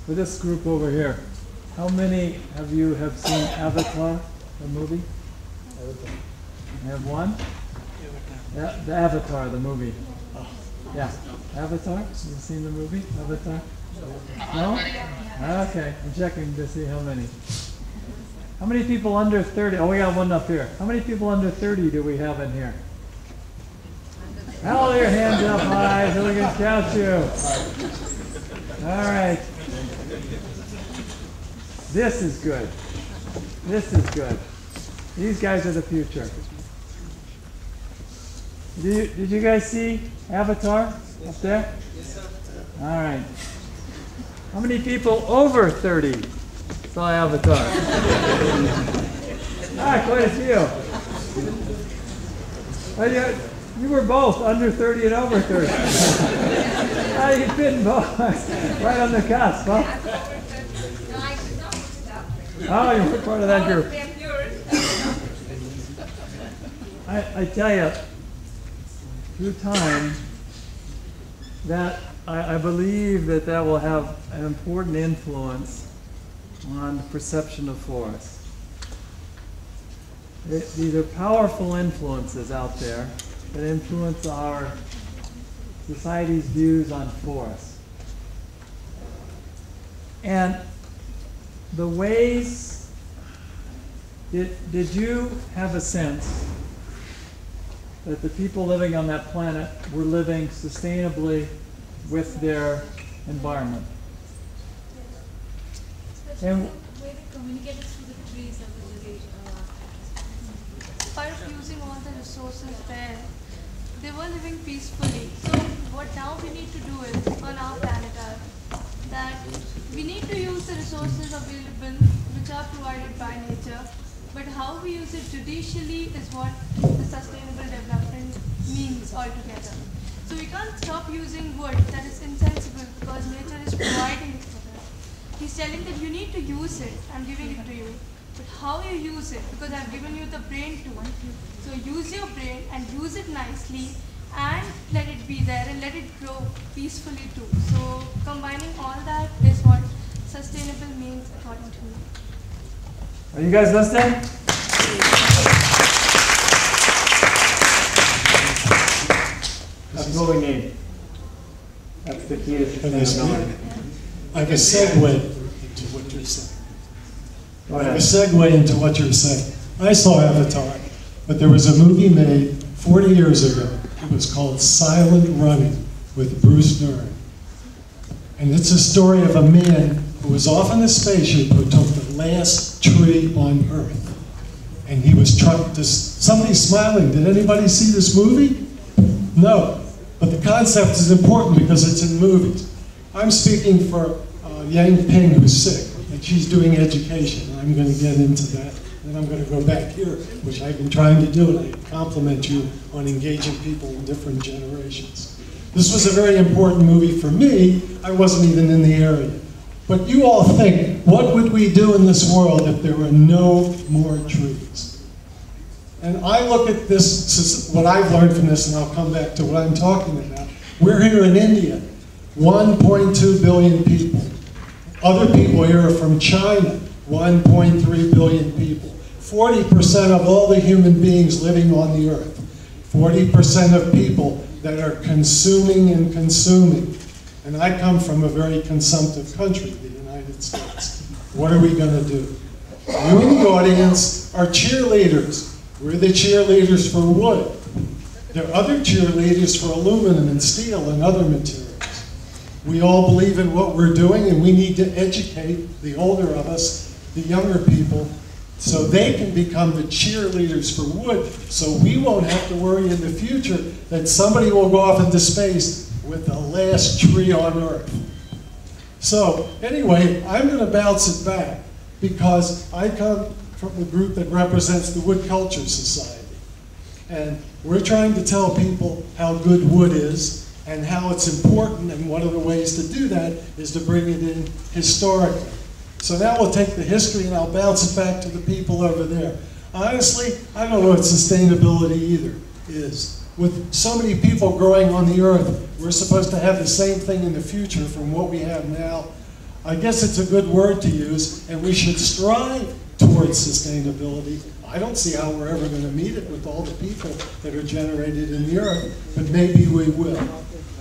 for this group over here, how many of you have seen Avatar, the movie? Avatar. You have one? Yeah, the Avatar, the movie. Yeah, Avatar? Have you seen the movie, Avatar? No? Okay, I'm checking to see how many. How many people under 30? Oh, we got one up here. How many people under 30 do we have in here? Hold your hands up high so we can count you. All right. This is good. This is good. These guys are the future. Did you guys see Avatar up there? Yes, sir. All right. How many people over 30 saw Avatar? Quite a few. Well, you were both under 30 and over 30. You fit in both. Right on the cusp, huh? Oh, you were part of that group. I tell you, through time, that I believe that will have an important influence on the perception of force. These are powerful influences out there that influence our society's views on force. And the ways, did you have a sense that the people living on that planet were living sustainably with their environment? And the way they communicated through the trees and the by using all the resources there, they were living peacefully. So what now we need to do is, on our planet Earth, that we need to use the resources available which are provided by nature, but how we use it judicially is what the sustainable development means altogether. So we can't stop using wood that is insensible because nature is providing it for us. He's telling that you need to use it, I'm giving it to you. But how you use it, because I've given you the brain too. So use your brain and use it nicely and let it be there and let it grow peacefully too. So combining all that is what sustainable means according to me. Are you guys listening? That's what we need. That's the key to sustainability. I have a segue into what you're saying. I have a segue into what you're saying. I saw Avatar, but there was a movie made 40 years ago. It was called Silent Running with Bruce Dern. And it's a story of a man who was off in a spaceship who took the last tree on Earth. And he was trying to, somebody's smiling. Did anybody see this movie? No. But the concept is important because it's in movies. I'm speaking for Yang Ping, who's sick, and she's doing education. I'm going to get into that. Then I'm going to go back here, which I've been trying to do, and I compliment you on engaging people in different generations. This was a very important movie for me. I wasn't even in the area. But you all think, what would we do in this world if there were no more trees? And I look at this, what I've learned from this, and I'll come back to what I'm talking about. We're here in India, 1.2 billion people. Other people here are from China, 1.3 billion people. 40% of all the human beings living on the earth. 40% of people that are consuming and consuming. And I come from a very consumptive country, the United States. What are we going to do? You in the audience are cheerleaders. We're the cheerleaders for wood. There are other cheerleaders for aluminum and steel and other materials. We all believe in what we're doing, and we need to educate the older of us, the younger people, so they can become the cheerleaders for wood, so we won't have to worry in the future that somebody will go off into space with the last tree on Earth. So anyway, I'm going to bounce it back because I come from the group that represents the Wood Culture Society. And we're trying to tell people how good wood is and how it's important, and one of the ways to do that is to bring it in historically. So now we'll take the history and I'll bounce it back to the people over there. Honestly, I don't know what sustainability either is. With so many people growing on the earth, we're supposed to have the same thing in the future from what we have now. I guess it's a good word to use, and we should strive towards sustainability. I don't see how we're ever going to meet it with all the people that are generated in the earth, but maybe we will.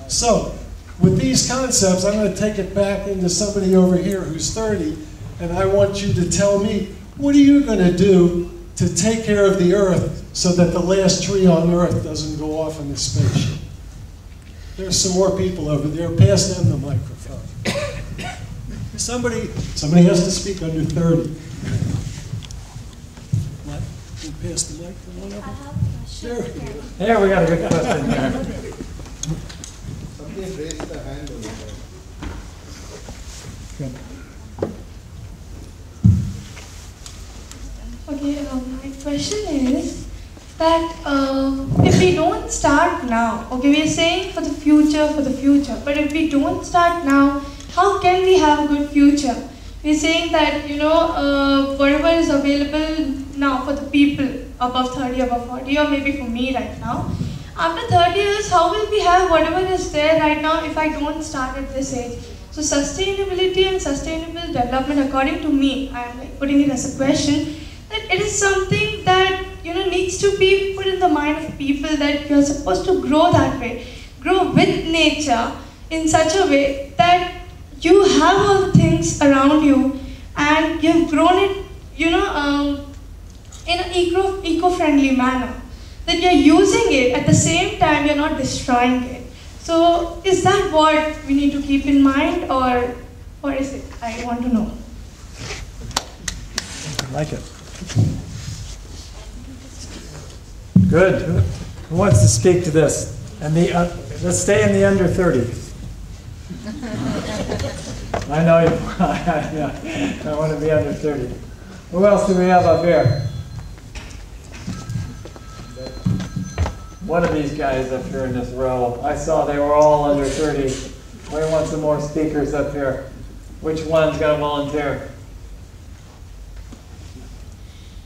So, with these concepts, I'm going to take it back into somebody over here who's 30, and I want you to tell me, what are you going to do to take care of the earth so that the last tree on earth doesn't go off in the spaceship? There's some more people over there. Pass them the microphone. Somebody has to speak under 30. What? You pass the microphone over? I have a question. There we go. Here, we got a good question here. Somebody raised the hand over there. Good. Okay, my question is that if we don't start now, okay, we are saying for the future, but if we don't start now, how can we have a good future? We're saying that, whatever is available now for the people above 30, above 40, or maybe for me right now, after 30 years, how will we have whatever is there right now if I don't start at this age? So sustainability and sustainable development, according to me, I am putting it as a question, that it is something that needs to be put in the mind of people, that you're supposed to grow that way, grow with nature in such a way that you have all the things around you and you've grown it, in an eco-friendly manner. That you're using it at the same time you're not destroying it. So is that what we need to keep in mind, or what is it? I want to know. I like it. Good. Who wants to speak to this? And let's stay in the under 30s. I know you. I want to be under 30. Who else do we have up here? One of these guys up here in this row. I saw they were all under 30. We want some more speakers up here. Which one's going to volunteer?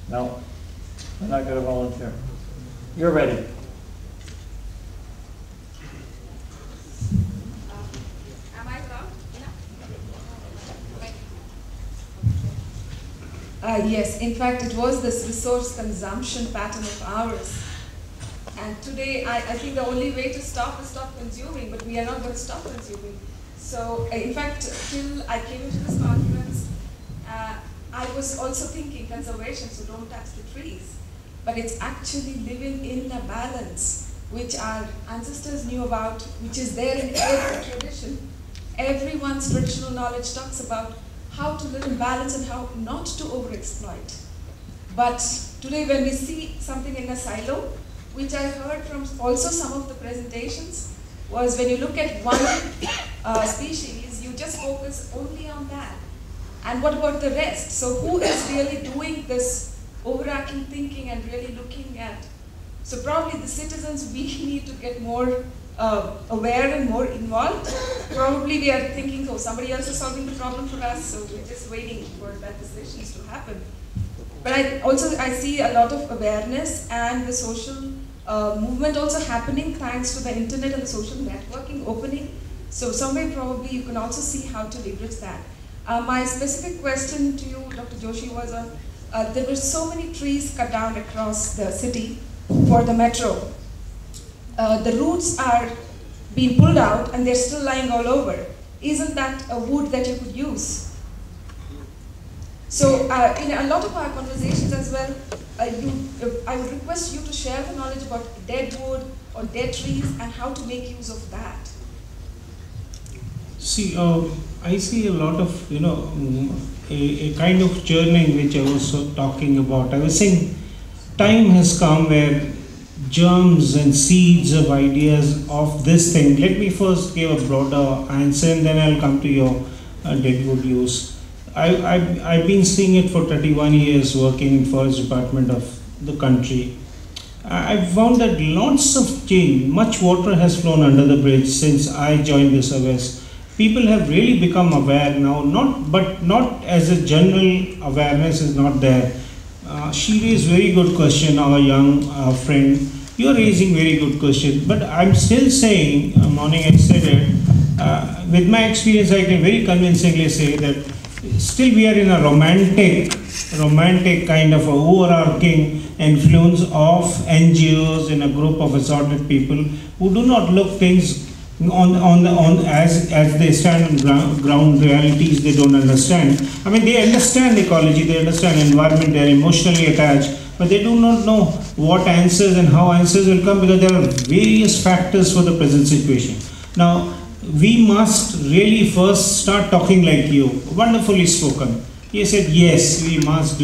No, I'm not going to volunteer. You're ready. Am I allowed? Yes, in fact, it was this resource consumption pattern of ours. And today, I think the only way to stop is stop consuming, but we are not going to stop consuming. So, in fact, till I came into this conference, I was also thinking conservation, so don't touch the trees. But it's actually living in a balance, which our ancestors knew about, which is there in every tradition. Everyone's traditional knowledge talks about how to live in balance and how not to overexploit. But today when we see something in a silo, which I heard from also some of the presentations, was when you look at one species, you just focus only on that. And what about the rest? So who is really doing this overarching thinking and really looking at? So probably the citizens, we need to get more aware and more involved. Probably we are thinking, oh, somebody else is solving the problem for us, so we're just waiting for that decisions to happen. But I see a lot of awareness and the social movement also happening thanks to the internet and the social networking opening. So somewhere probably you can also see how to leverage that. My specific question to you, Dr. Joshi, was on there were so many trees cut down across the city for the metro. The roots are being pulled out and they're still lying all over. Isn't that a wood that you could use? So in a lot of our conversations as well, I would request you to share the knowledge about dead wood or dead trees and how to make use of that. See, I see a lot of, a kind of journeying which I was talking about. I was saying time has come where germs and seeds of ideas of this thing. Let me first give a broader answer and then I'll come to your deadwood use. I've been seeing it for 31 years working in forest department of the country. I've found that lots of change, much water has flown under the bridge since I joined the service. People have really become aware now, but not as a general awareness is not there. She raised very good question, our young friend. You're raising very good question, but I'm still saying, morning I said it, with my experience, I can very convincingly say that still we are in a romantic kind of a overarching influence of NGOs in a group of assorted people who do not look things as they stand on ground realities. They don't understand. I mean, they understand ecology, they understand environment, they are emotionally attached, but they do not know what answers and how answers will come, because there are various factors for the present situation. Now, we must really first start talking like you. Wonderfully spoken. He said, yes, we must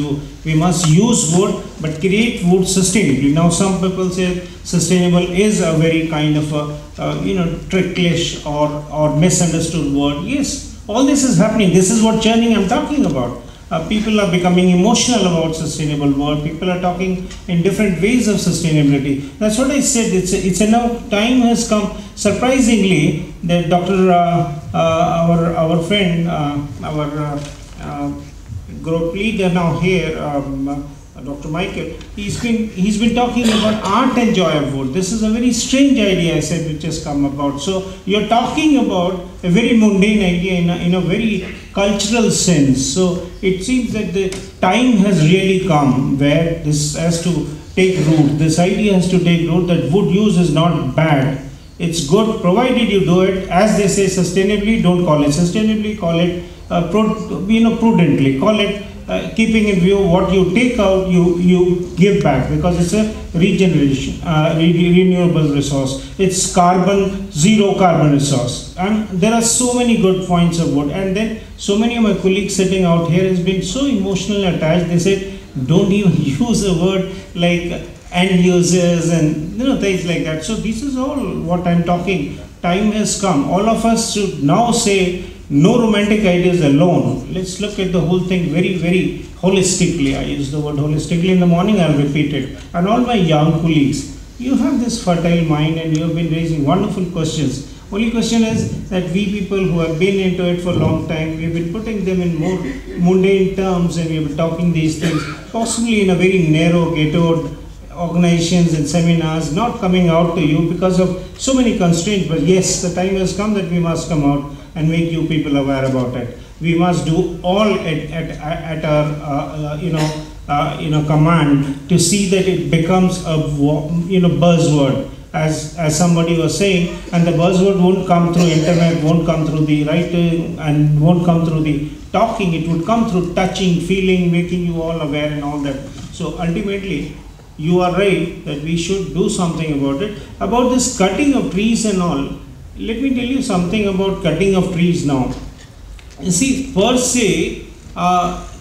use wood, but create wood sustainably. Now, some people say sustainable is a very kind of a, tricklish or misunderstood word. Yes, all this is happening. This is what churning I'm talking about. People are becoming emotional about sustainable world. People are talking in different ways of sustainability. That's what I said. It's now time has come. Surprisingly, that our friend, our group leader now here, Dr. Michael, he's been talking about art and joy of wood. This is a very strange idea, I said, which has come about. So you're talking about a very mundane idea in a very cultural sense. So it seems that the time has really come where this has to take root. This idea has to take root that wood use is not bad. It's good provided you do it, as they say, sustainably. Don't call it sustainably, call it prudently. Call it keeping in view what you take out, you give back, because it's a regeneration, renewable resource. It's zero carbon resource. And there are so many good points of wood. And then so many of my colleagues sitting out here has been so emotionally attached. They said, don't even use a word like end users and things like that. So this is all what I'm talking. Time has come. All of us should now say, no romantic ideas alone. Let's look at the whole thing very, very holistically. I use the word holistically in the morning, I'll repeat it. And all my young colleagues, you have this fertile mind and you have been raising wonderful questions. Only question is that we people who have been into it for a long time, we've been putting them in more mundane terms, and we've been talking these things, possibly in a very narrow, ghettoed organizations and seminars, not coming out to you because of so many constraints. But yes, the time has come that we must come out and make you people aware about it. We must do all at our command to see that it becomes a buzzword, as somebody was saying, and the buzzword won't come through internet, won't come through the writing, and won't come through the talking. It would come through touching, feeling, making you all aware and all that. So ultimately, you are right that we should do something about it. About this cutting of trees and all, let me tell you something about cutting of trees now. You see, per se,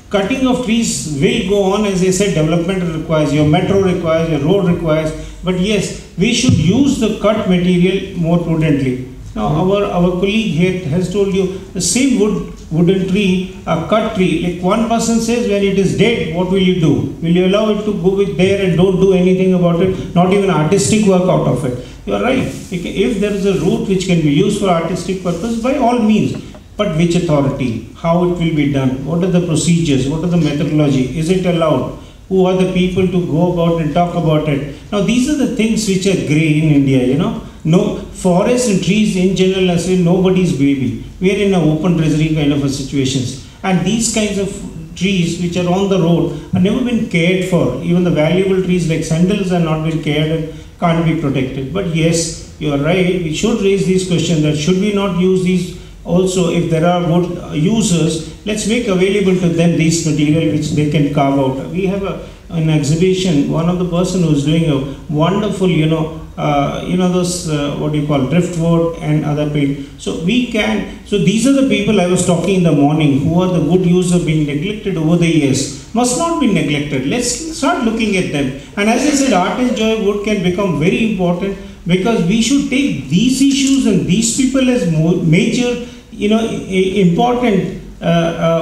cutting of trees will go on. As I said, development requires, your metro requires, your road requires, but yes, we should use the cut material more prudently. Now, our colleague here has told you the same wooden tree, a cut tree, like one person says, when it is dead, what will you do? Will you allow it to go with there and don't do anything about it, not even artistic work out of it? You are right. If there is a root which can be used for artistic purpose, by all means. But which authority? How it will be done? What are the procedures? What are the methodology? Is it allowed? Who are the people to go about and talk about it? Now, these are the things which are grey in India, No, forests and trees in general are say nobody's baby. We are in an open treasury kind of a situations. And these kinds of trees which are on the road have never been cared for. Even the valuable trees like sandals are not been cared and can't be protected. But yes, you are right. We should raise these questions that should we not use these also. If there are wood users, let's make available to them these material which they can carve out. We have an exhibition. One of the person who is doing a wonderful, those what do you call driftwood and other paint. So these are the people I was talking in the morning who are the wood users being neglected over the years. Must not be neglected. Let's start looking at them. And as I said, art and joy of wood can become very important, because we should take these issues and these people as major, important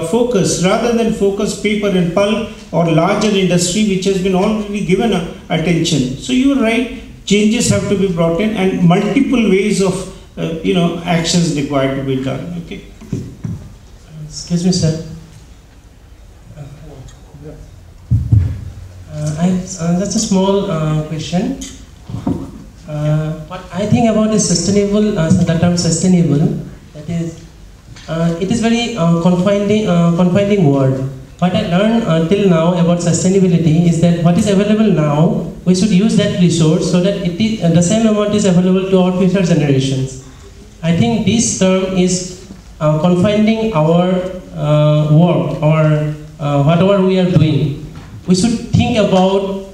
focus, rather than focus paper and pulp or larger industry which has been already given attention. So you are right. Changes have to be brought in, and multiple ways of actions required to be done. Okay. Excuse me, sir. That's a small question. What I think about is sustainable, the term sustainable. it is very confining word. What I learned till now about sustainability is that what is available now, we should use that resource so that the same amount is available to our future generations. I think this term is confining our work or whatever we are doing. We should think about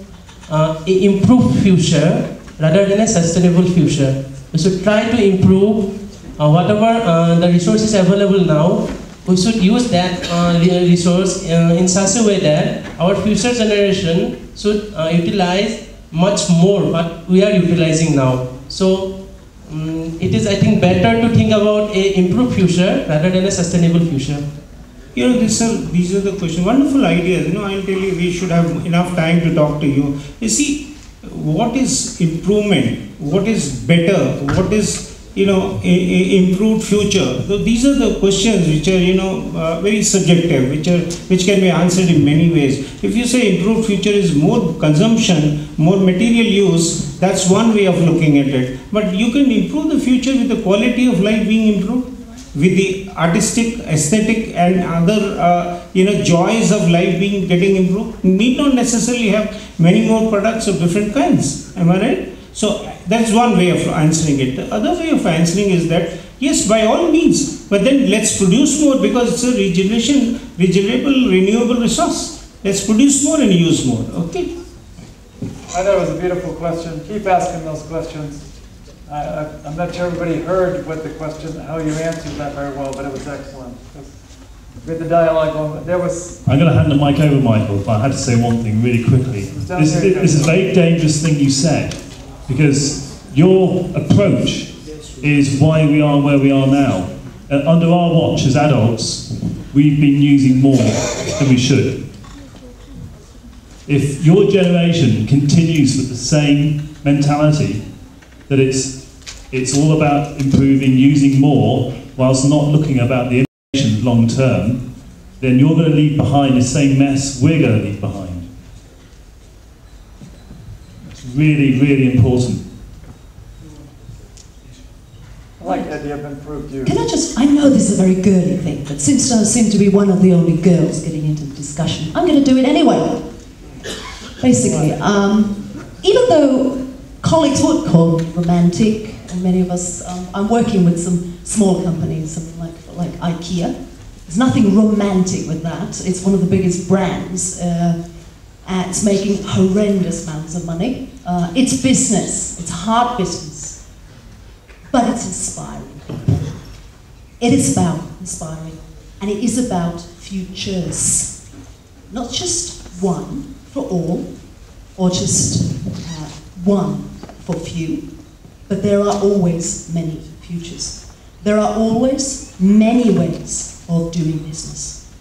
an improved future rather than a sustainable future. We should try to improve whatever the resources available now. We should use that resource in such a way that our future generation should utilize much more what we are utilizing now. So it is, I think, better to think about an improved future rather than a sustainable future. You know, these are the questions, wonderful ideas. You know, I'll tell you, we should have enough time to talk to you. You see, what is improvement? What is better? What is, you know, improved future? So these are the questions which are, you know, very subjective, which can be answered in many ways. If you say improved future is more consumption, more material use, that's one way of looking at it. But you can improve the future with the quality of life being improved, with the artistic, aesthetic, and other you know, joys of life getting improved. You need not necessarily have many more products of different kinds. Am I right? So that's one way of answering it. The other way of answering is that yes, by all means, but then let's produce more because it's a regenerable, renewable resource. Let's produce more and use more. Okay. I thought it was a beautiful question. Keep asking those questions. I'm not sure everybody heard what the question, how you answered that very well, but it was excellent. We had the dialogue going. There was. I'm going to hand the mic over, Michael, but I had to say one thing really quickly. This is a very dangerous thing you said, because your approach is why we are where we are now. Under our watch as adults, we've been using more than we should. If your generation continues with the same mentality, that it's all about improving, using more, whilst not looking about the implications long term, then you're going to leave behind the same mess we're going to leave behind. It's really, really important. I like the idea of improved use. Can I know this is a very girly thing, but since I seem to be one of the only girls getting into the discussion, I'm going to do it anyway. Basically, even though colleagues would call it romantic, and many of us, I'm working with some small companies, something like IKEA. There's nothing romantic with that. It's one of the biggest brands. It's making horrendous amounts of money. It's business. It's hard business. But it's inspiring. It is about inspiring. And it is about futures. Not just one for all, or just one for few, but there are always many futures. There are always many ways of doing business.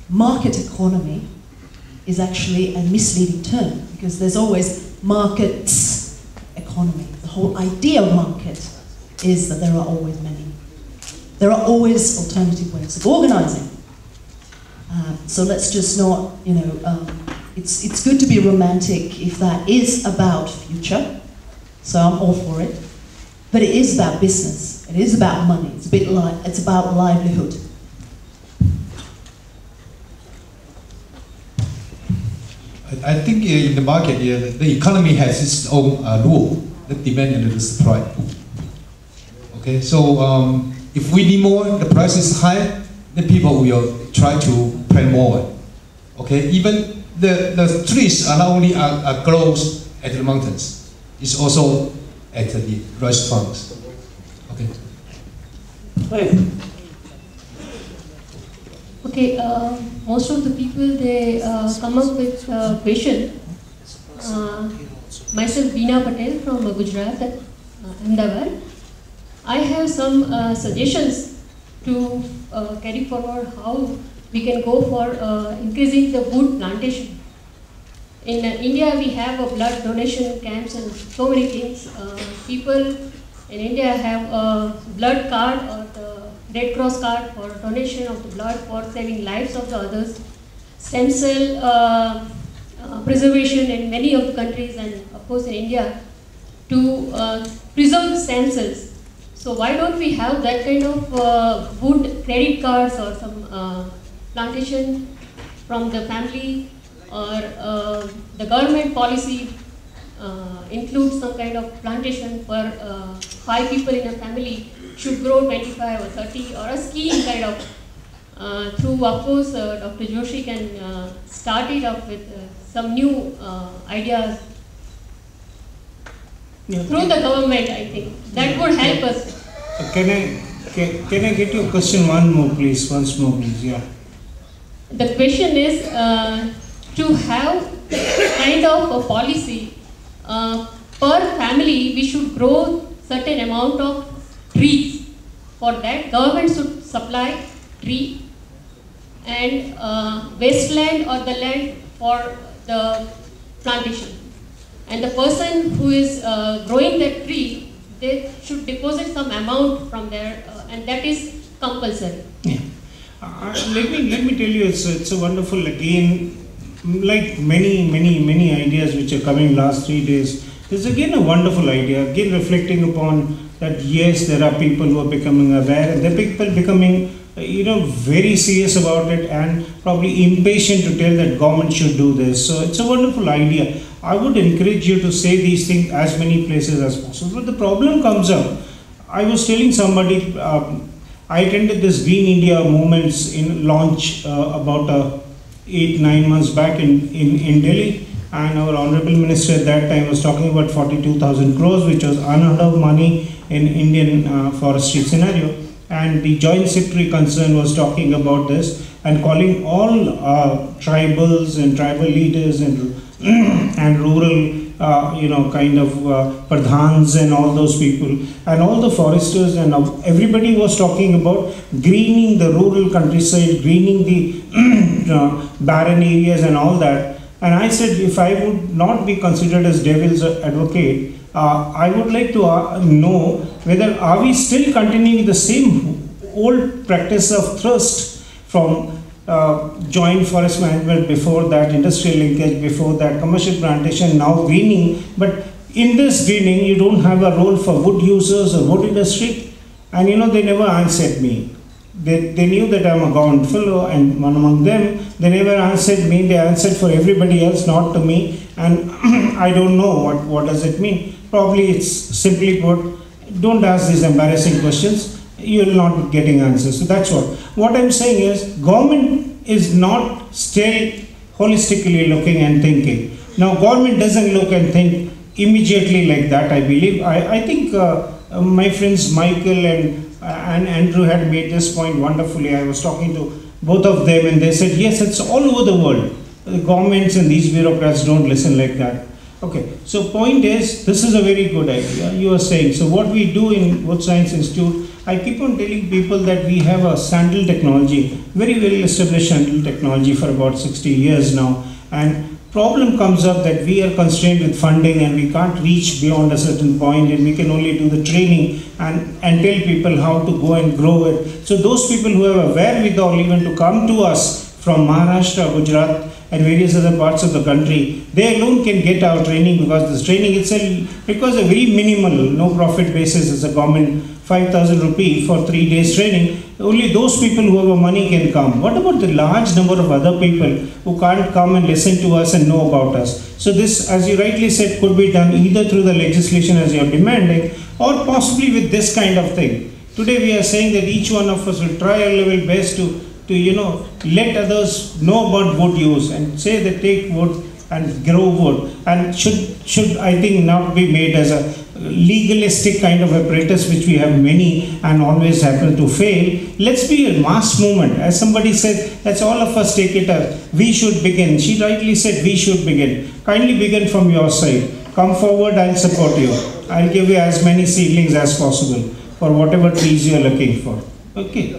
Market economy is actually a misleading term because there's always markets economy. The whole idea of market is that there are always many. There are always alternative ways of organizing. So let's just not, you know, it's good to be romantic if that is about future. So I'm all for it. But it is about business. It is about money. It's about livelihood. I think in the market, the economy has its own rule, the demand and the supply. Okay, so if we need more, the price is high, then people will try to plant more. Okay, even the trees are not only grows at the mountains, it's also at the rice farms. Okay. Please. Okay, most of the people, they come up with question. Myself, Beena Patel from Gujarat, Ahmedabad. I have some suggestions to carry forward how we can go for increasing the wood plantation. In India, we have a blood donation camps and so many things. People in India have a blood card or the Red Cross card for donation of the blood for saving lives of the others. Stem cell preservation in many of the countries and of course in India to preserve the stem cells So why don't we have that kind of wood credit cards or some plantation from the family, or the government policy includes some kind of plantation for 5 people in a family should grow 25 or 30, or a scheme kind of through, of course, Dr. Joshi can start it up with some new ideas through the government. I think that would help us. Can I get your question once more, please? Yeah. The question is to have kind of a policy per family. We should grow certain amount of trees. For that, government should supply tree and wasteland or the land for the plantation. And the person who is growing that tree, they should deposit some amount from there, and that is compulsory. Yeah. Let me tell you, it's a wonderful, again, like many ideas which are coming last 3 days. It's again a wonderful idea, again reflecting upon that yes, there are people who are becoming aware, and there are people becoming very serious about it and probably impatient to tell that government should do this. So it's a wonderful idea. I would encourage you to say these things as many places as possible. But the problem comes up. I was telling somebody, I attended this Green India Movement's launch about 8-9 months back in Delhi, and our Honorable Minister at that time was talking about 42,000 crores, which was unheard of money in Indian forestry scenario. And the Joint Secretary concerned was talking about this and calling all tribals and tribal leaders and rural pradhans and all those people and all the foresters, and everybody was talking about greening the rural countryside, greening the barren areas and all that. And I said, if I would not be considered as devil's advocate, I would like to know whether are we still continuing the same old practice of thrust from joint forest management, before that industrial linkage, before that commercial plantation, now greening. But in this greening, you don't have a role for wood users or wood industry. And they never answered me. They knew that I'm a government fellow, and one among them, they never answered me. They answered for everybody else, not to me. And I don't know what does it mean. Probably it's simply put, don't ask these embarrassing questions. You will not be getting answers. So that's what I'm saying is, government is not still holistically looking and thinking. Now, government doesn't look and think immediately like that, I believe. I think my friends Michael and Andrew had made this point wonderfully. I was talking to both of them, and they said, yes, it's all over the world. The governments and these bureaucrats don't listen like that. Okay, so point is, this is a very good idea, you are saying. So what we do in Wood Science Institute, I keep on telling people that we have a sandal technology, very well established sandal technology for about 60 years now. And problem comes up that we are constrained with funding and we can't reach beyond a certain point, and we can only do the training and tell people how to go and grow it. So those people who have a wherewithal even to come to us from Maharashtra, Gujarat and various other parts of the country, they alone can get our training, because this training itself, because a very minimal, no profit basis is a government 5,000 rupee for 3 days training. Only those people who have money can come. What about the large number of other people who can't come and listen to us and know about us? So this, as you rightly said, could be done either through the legislation as you are demanding, or possibly with this kind of thing. Today we are saying that each one of us will try our level best to let others know about wood use, and say that take wood and grow wood, and should I think not be made as a legalistic kind of apparatus, which we have many and always happen to fail. Let's be a mass movement. As somebody said, let's all of us take it up. We should begin. She rightly said we should begin. Kindly begin from your side. Come forward, I'll support you. I'll give you as many seedlings as possible for whatever trees you are looking for. Okay.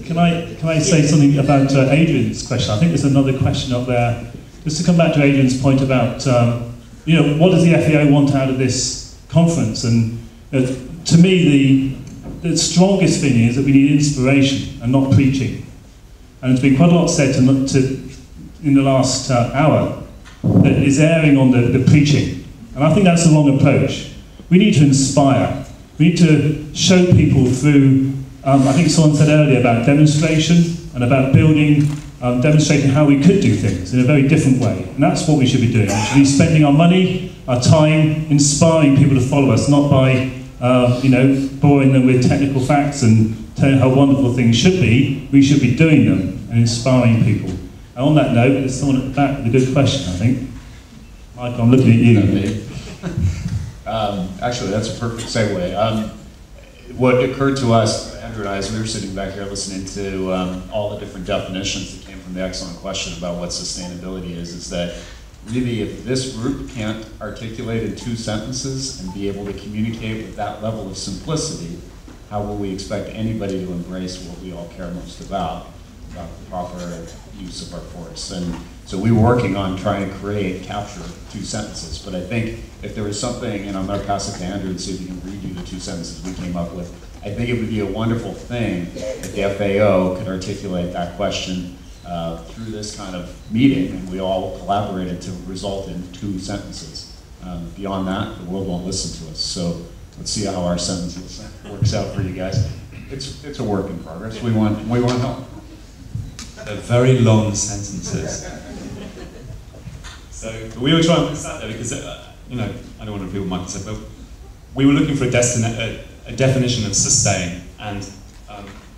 Can I say something about Adrian's question? I think there's another question up there. Just to come back to Adrian's point about, what does the FAO want out of this conference? And to me, the strongest thing is that we need inspiration and not preaching. And there's been quite a lot said in the last hour that is erring on the preaching. And I think that's the wrong approach. We need to inspire. We need to show people through, I think someone said earlier about demonstration and about building, demonstrating how we could do things in a very different way. And that's what we should be doing. We should be spending our money, our time, inspiring people to follow us, not by, boring them with technical facts and telling how wonderful things should be. We should be doing them and inspiring people. And on that note, there's someone at the back with a good question, I think. Mike, I'm looking at you. Actually, that's a perfect segue. What occurred to us, Andrew and I, as we were sitting back here listening to all the different definitions that came from the excellent question about what sustainability is that really if this group can't articulate in 2 sentences and be able to communicate with that level of simplicity, how will we expect anybody to embrace what we all care most about the proper use of our forests? And so we were working on trying to capture 2 sentences, but I think if there was something, and I'm going to pass it to Andrew and see if he can read you the 2 sentences we came up with, I think it would be a wonderful thing if the FAO could articulate that question through this kind of meeting, and we all collaborated to result in 2 sentences. Beyond that, the world won't listen to us. So let's see how our sentences works out for you guys. It's a work in progress. We want help. They're very long sentences. So we were trying to put that there because, I don't want to repeat what Michael said, but we were looking for a definition of sustain, and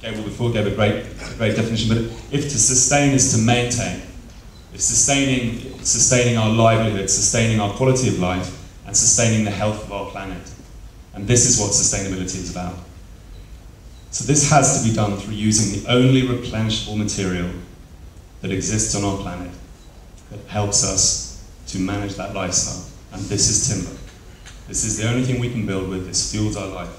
Gabriel before gave a great definition, but if to sustain is to maintain, if sustaining our livelihood, sustaining our quality of life, and sustaining the health of our planet. And this is what sustainability is about. So this has to be done through using the only replenishable material that exists on our planet that helps us to manage that lifestyle, and this is timber. This is the only thing we can build with. This fuels our life.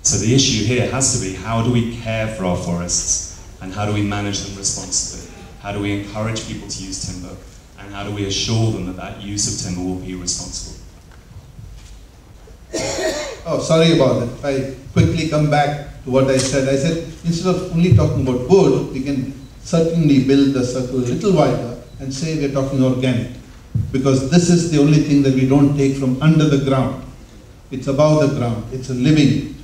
So the issue here has to be, how do we care for our forests, and how do we manage them responsibly? How do we encourage people to use timber, and how do we assure them that that use of timber will be responsible? Oh, sorry about that. If I quickly come back to what I said instead of only talking about wood, we can certainly build the circle a little wider and say we're talking organic. Because this is the only thing that we don't take from under the ground. It's above the ground. It's a living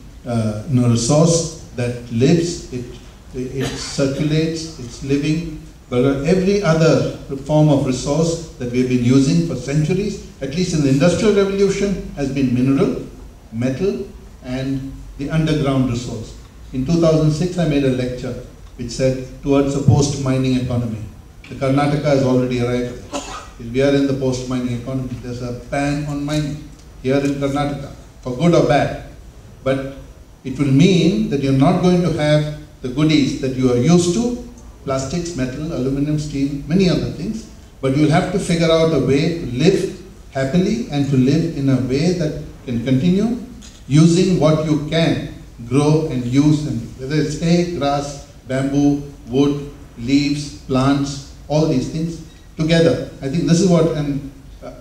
resource that lives, it circulates, it's living. But every other form of resource that we've been using for centuries, at least in the Industrial Revolution, has been mineral, metal, and the underground resource. In 2006, I made a lecture which said, towards a post-mining economy. The Karnataka has already arrived there. We are in the post-mining economy. There's a ban on mining here in Karnataka, for good or bad. But it will mean that you're not going to have the goodies that you are used to, plastics, metal, aluminum, steel, many other things, but you'll have to figure out a way to live happily and to live in a way that can continue using what you can grow and use, and whether it's hay, grass, bamboo, wood, leaves, plants, all these things together. I think this is what, and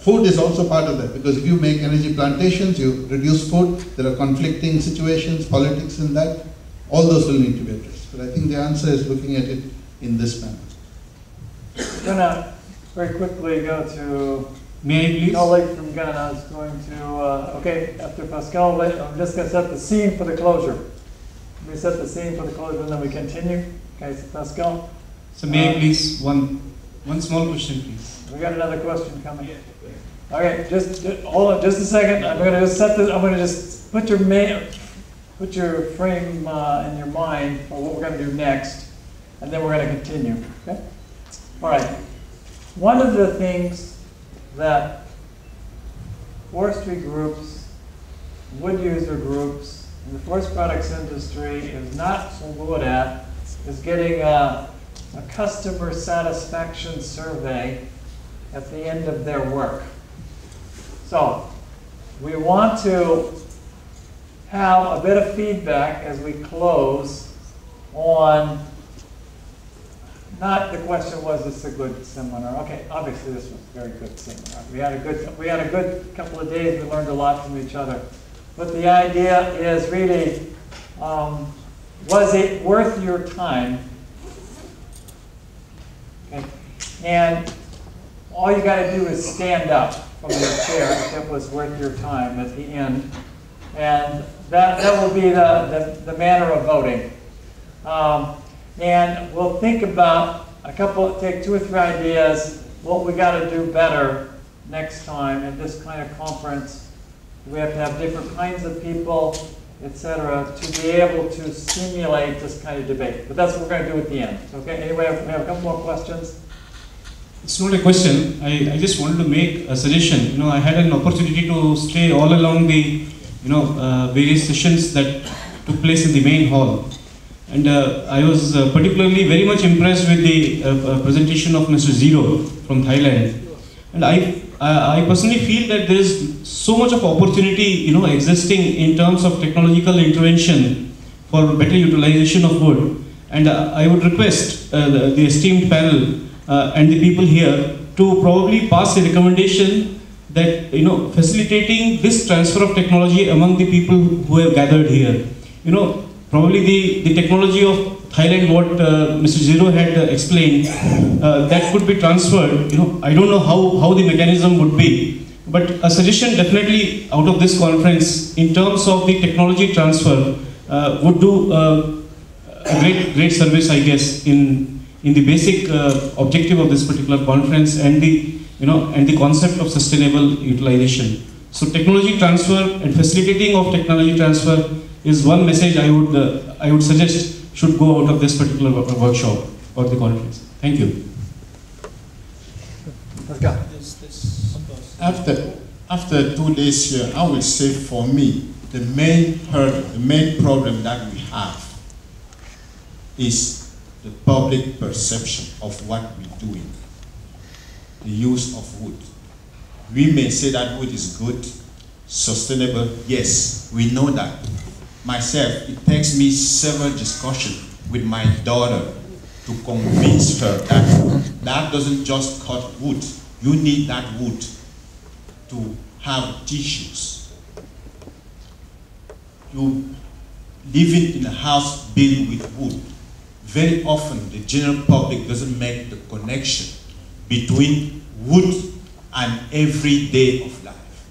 food is also part of that, because if you make energy plantations, you reduce food, there are conflicting situations, politics in that, all those will need to be addressed. But I think the answer is looking at it in this manner. I'm going to very quickly go to May I colleague from Ghana is going to, okay, after Pascal, I'm just going to set the scene for the closure. We set the scene for the closure and then we continue. Okay, so Pascal. So may I please, one small question please. We got another question coming. Okay, just hold on just a second. I'm going to just set this, I'm going to just put your frame in your mind for what we're going to do next, and then we're going to continue. Okay? All right. One of the things that forestry groups, wood user groups, and the forest products industry is not so good at is getting a customer satisfaction survey at the end of their work. So we want to have a bit of feedback as we close on, not the question was this a good seminar. Okay, obviously this was a very good seminar. We had a good couple of days. We learned a lot from each other. But the idea is really, was it worth your time? Okay. And all you got to do is stand up from your chair if it was worth your time at the end. And That will be the manner of voting. And we'll think about take 2 or 3 ideas, what we got to do better next time at this kind of conference. We have to have different kinds of people, etc., to be able to stimulate this kind of debate. But that's what we're going to do at the end. Okay, anyway, we have a couple more questions. It's not a question. I just wanted to make a suggestion. You know, I had an opportunity to stay all along the, various sessions that took place in the main hall. And I was particularly very much impressed with the presentation of Mr. Zero from Thailand. And I personally feel that there is so much of opportunity, existing in terms of technological intervention for better utilization of wood. And I would request the esteemed panel and the people here to probably pass a recommendation that, facilitating this transfer of technology among the people who have gathered here. Probably the technology of Thailand, what Mr. Zero had explained, that could be transferred. I don't know how the mechanism would be, but a suggestion definitely out of this conference in terms of the technology transfer would do a great service, I guess, in the basic objective of this particular conference and the concept of sustainable utilization. So technology transfer and facilitating of technology transfer is one message I would suggest should go out of this particular workshop or the conference. Thank you. Let's go. After 2 days here, I will say for me, the main hurdle, the main problem that we have is the public perception of what we're doing, the use of wood. We may say that wood is good, sustainable. Yes, we know that. Myself, it takes me several discussions with my daughter to convince her that that doesn't just cut wood. You need that wood to have tissues. You living in a house built with wood. Very often the general public doesn't make the connection between wood and every day of life.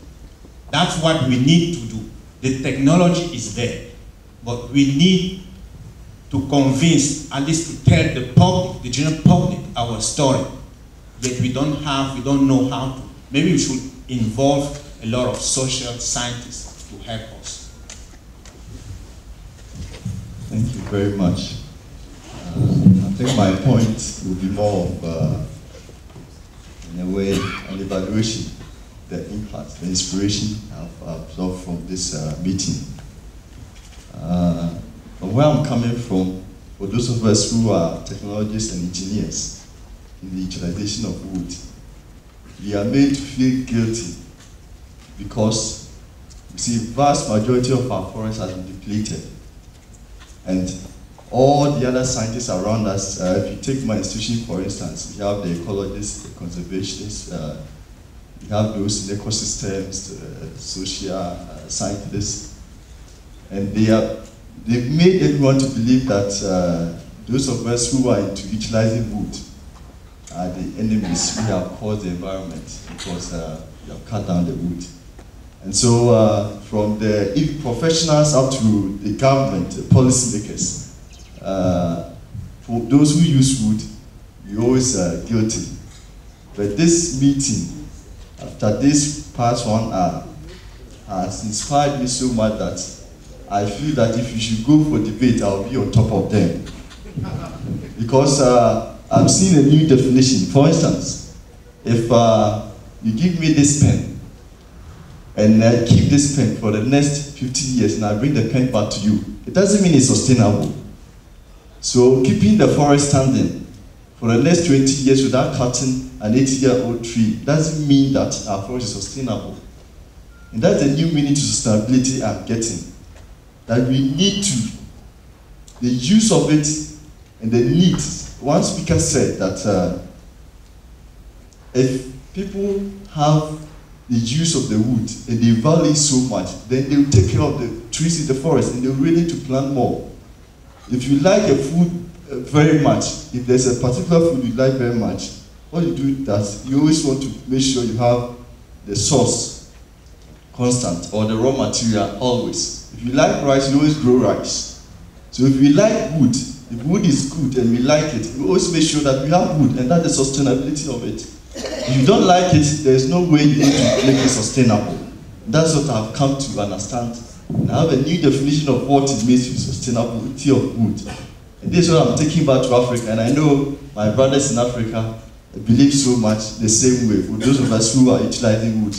That's what we need to do. The technology is there, but we need to convince, at least to tell the public, the general public, our story. Yet we don't know how to. Maybe we should involve a lot of social scientists to help us. Thank you very much. I think my point will be more of, in a way, an evaluation, the impact, the inspiration I've absorbed from this meeting. From where I'm coming from, for those of us who are technologists and engineers in the utilization of wood, we are made to feel guilty because, you see, vast majority of our forest has been depleted. And all the other scientists around us, if you take my institution, for instance, we have the ecologists, the conservationists, we have those in ecosystems, social scientists, and they've made everyone to believe that those of us who are into utilizing wood are the enemies who have caused the environment because we have cut down the wood. And so from the professionals up to the government, the policymakers, for those who use wood, we always guilty. But this meeting, after this past 1 hour, has inspired me so much that I feel that if you should go for debate, I'll be on top of them. Because I've seen a new definition. For instance, if you give me this pen, and I keep this pen for the next 50 years, and I bring the pen back to you, it doesn't mean it's sustainable. So keeping the forest standing for the next 20 years without cutting an 80-year-old tree doesn't mean that our forest is sustainable. And that's the new meaning to sustainability I'm getting. That we need to, the use of it and the needs. One speaker said that if people have the use of the wood and they value it so much, then they will take care of the trees in the forest and they're ready to plant more. If you like a food very much, if there's a particular food you like very much, what you do is that you always want to make sure you have the source constant, or the raw material always. If you like rice, you always grow rice. So if we like wood, if wood is good and we like it, we always make sure that we have wood, and that's the sustainability of it. If you don't like it, there is no way you're going to make it sustainable. That's what I've come to understand. And I have a new definition of what it means to sustainability of wood. And this is what I'm taking back to Africa, and I know my brothers in Africa believe so much the same way, for those of us who are utilizing wood.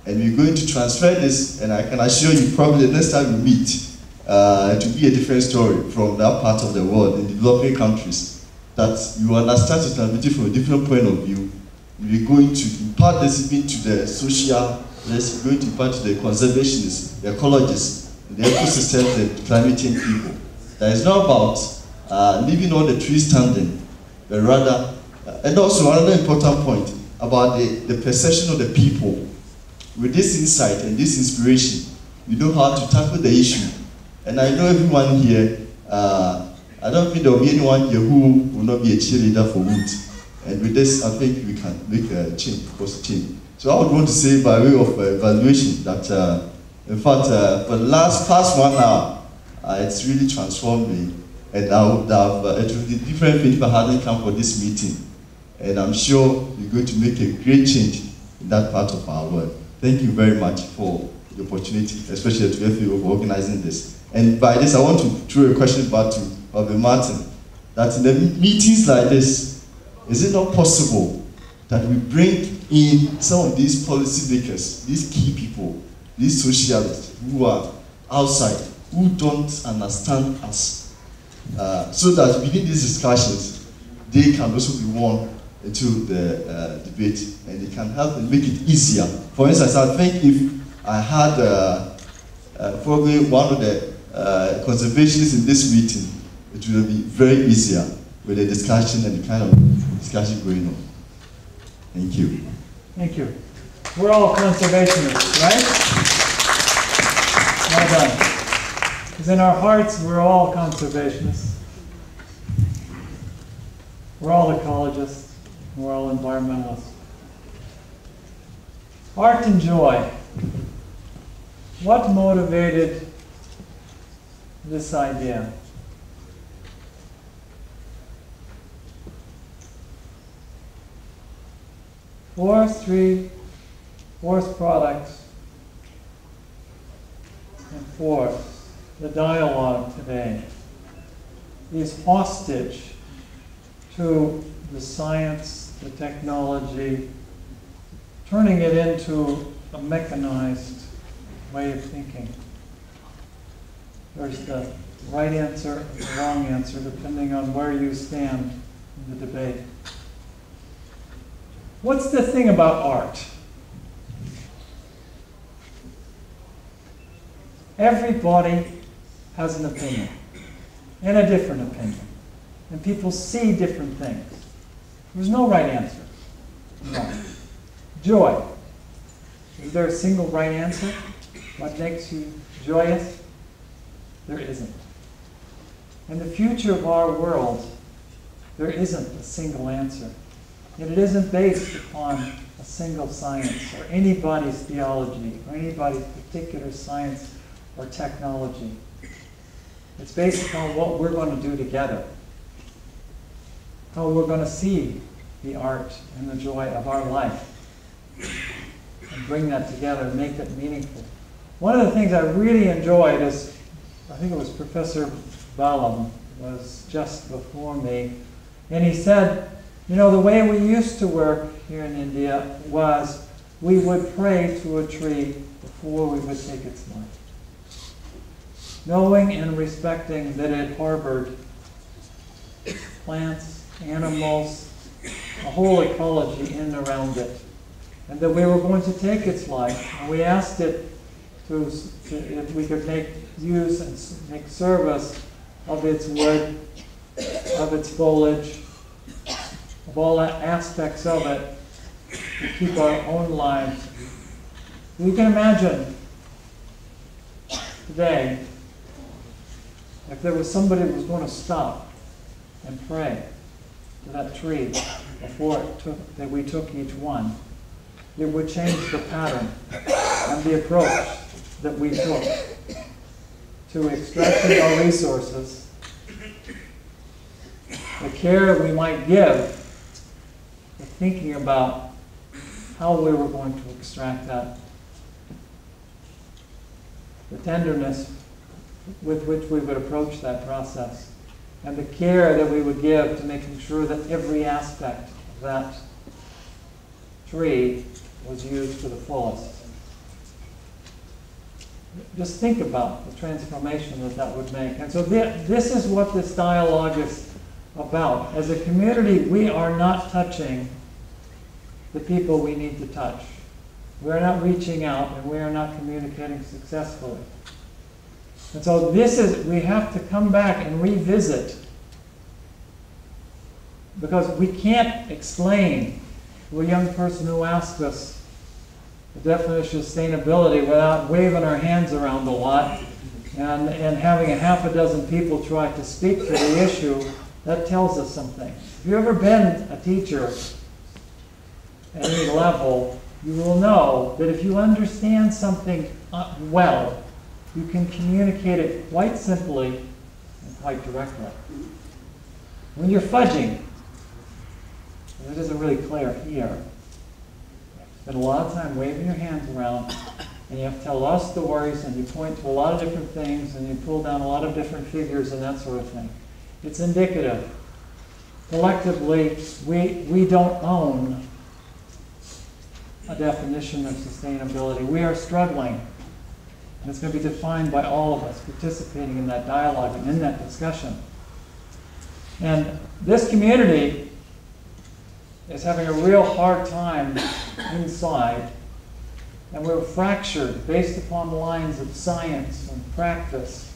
And we're going to transfer this, and I can assure you probably the next time we meet, it will be a different story from that part of the world, in developing countries, that you understand sustainability from a different point of view. We're going to impart this even to the socialists, we're going to impart to the conservationists, the ecologists, the ecosystems, the climate change people. That is not about leaving all the trees standing, but rather, and also another important point about the perception of the people. With this insight and this inspiration, we know how to tackle the issue. And I know everyone here, I don't think there will be anyone here who will not be a cheerleader for wood. And with this, I think we can make a change, positive change. So I would want to say by way of evaluation that, in fact, for the past 1 hour, it's really transformed me. And I would have, it would be different if I hadn't come for this meeting. And I'm sure we're going to make a great change in that part of our world. Thank you very much for the opportunity, especially to FAO for organizing this. And by this, I want to throw a question back to Robert Martin, that in the meetings like this, is it not possible that we bring in some of these policy makers, these key people, these socialists who are outside, who don't understand us, so that within these discussions, they can also be won into the debate, and it can help and make it easier. For instance, I think if I had probably one of the conservationists in this meeting, it would be very easier with the discussion and the kind of discussion going on. Thank you. Thank you. We're all conservationists, right? Well done. Because in our hearts, we're all conservationists. We're all ecologists. We're all environmentalists. Art and joy. What motivated this idea? Fourth product, and fourth, the dialogue today is hostage to the science, the technology, turning it into a mechanized way of thinking. There's the right answer and the wrong answer, depending on where you stand in the debate. What's the thing about art? Everybody has an opinion, and a different opinion. And people see different things. There's no right answer. No. Joy. Is there a single right answer? What makes you joyous? There isn't. In the future of our world, there isn't a single answer. And it isn't based upon a single science or anybody's theology or anybody's particular science or technology. It's based upon what we're going to do together, how we're going to see the art and the joy of our life and bring that together and make it meaningful. One of the things I really enjoyed is, I think it was Professor Balam was just before me, and he said, you know, the way we used to work here in India was we would pray to a tree before we would take its life, knowing and respecting that it harbored plants, animals, a whole ecology in and around it, and that we were going to take its life. And we asked it to if we could make use and make service of its wood, of its foliage, of all aspects of it, to keep our own lives. You can imagine today if there was somebody who was going to stop and pray to that tree before that we took each one, it would change the pattern and the approach that we took to extracting our resources, the care we might give, thinking about how we were going to extract that, the tenderness with which we would approach that process, and the care that we would give to making sure that every aspect of that tree was used to the fullest. Just think about the transformation that that would make. And so this is what this dialogue is about. As a community, we are not touching the people we need to touch. We are not reaching out, and we are not communicating successfully. And so we have to come back and revisit, because we can't explain to a young person who asks us the definition of sustainability without waving our hands around a lot and having a half a dozen people try to speak to the issue. That tells us something. If you've ever been a teacher at any level, you will know that if you understand something well, you can communicate it quite simply and quite directly. When you're fudging, it isn't really clear here. Spend a lot of time waving your hands around, and you have to tell a lot of stories, and you point to a lot of different things, and you pull down a lot of different figures and that sort of thing. It's indicative. Collectively, we don't own a definition of sustainability. We are struggling. And it's going to be defined by all of us participating in that dialogue and in that discussion. And this community is having a real hard time inside. And we're fractured based upon the lines of science and practice.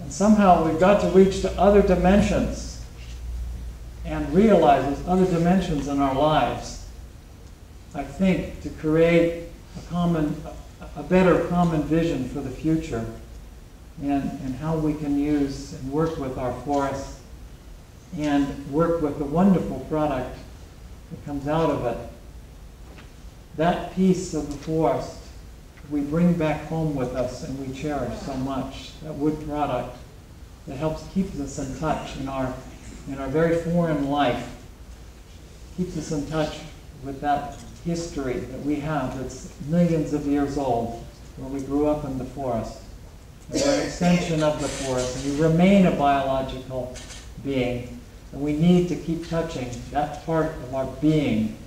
And somehow we've got to reach to other dimensions and realize there's other dimensions in our lives, I think, to create a better common vision for the future, and how we can use and work with our forests and work with the wonderful product that comes out of it. That piece of the forest we bring back home with us and we cherish so much, that wood product that helps keep us in touch in our very foreign life, keeps us in touch with that history that we have that's millions of years old, where we grew up in the forest. And we're an extension of the forest, and we remain a biological being, and we need to keep touching that part of our being.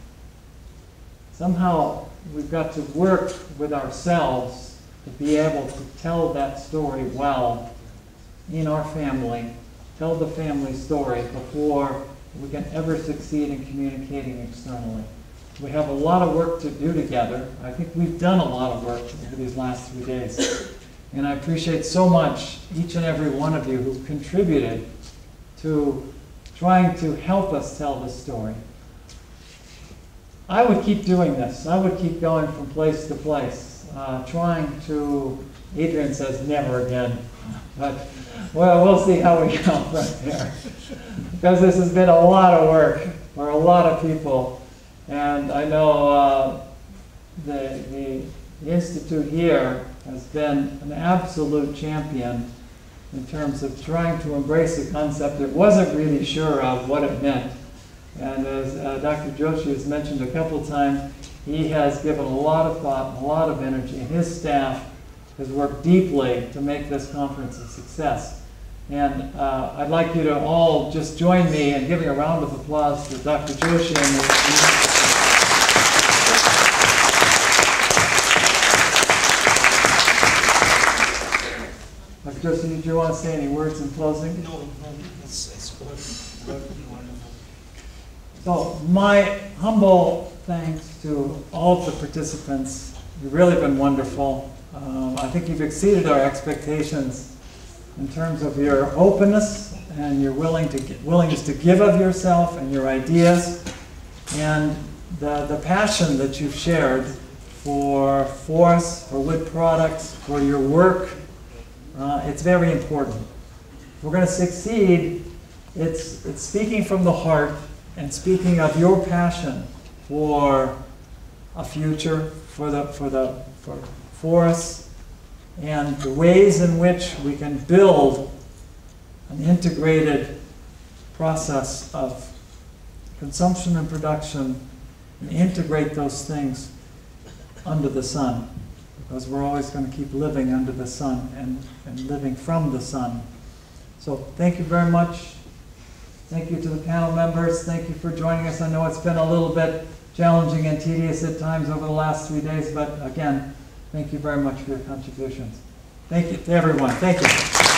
Somehow we've got to work with ourselves to be able to tell that story well in our family, tell the family story before we can ever succeed in communicating externally. We have a lot of work to do together. I think we've done a lot of work over these last 3 days. And I appreciate so much each and every one of you who contributed to trying to help us tell this story. I would keep doing this. I would keep going from place to place, trying to, Adrian says never again. But, well, we'll see how we go from there. Because this has been a lot of work for a lot of people. And I know the Institute here has been an absolute champion in terms of trying to embrace a concept it wasn't really sure of what it meant. And as Dr. Joshi has mentioned a couple of times, he has given a lot of thought and a lot of energy, and his staff has worked deeply to make this conference a success. And I'd like you to all just join me in giving a round of applause to Dr. Joshi and Dr. Joshi, did you want to say any words in closing? No, it's wonderful. So my humble thanks to all of the participants. You've really been wonderful. I think you've exceeded our expectations in terms of your openness and your willingness to give of yourself and your ideas, and the passion that you've shared for forests, for wood products, for your work. It's very important. If we're going to succeed, it's speaking from the heart and speaking of your passion for a future, for for forests, and the ways in which we can build an integrated process of consumption and production and integrate those things under the sun, because we're always going to keep living under the sun and living from the sun. So thank you very much. Thank you to the panel members. Thank you for joining us. I know it's been a little bit challenging and tedious at times over the last 3 days, but again, thank you very much for your contributions. Thank you to everyone. Thank you.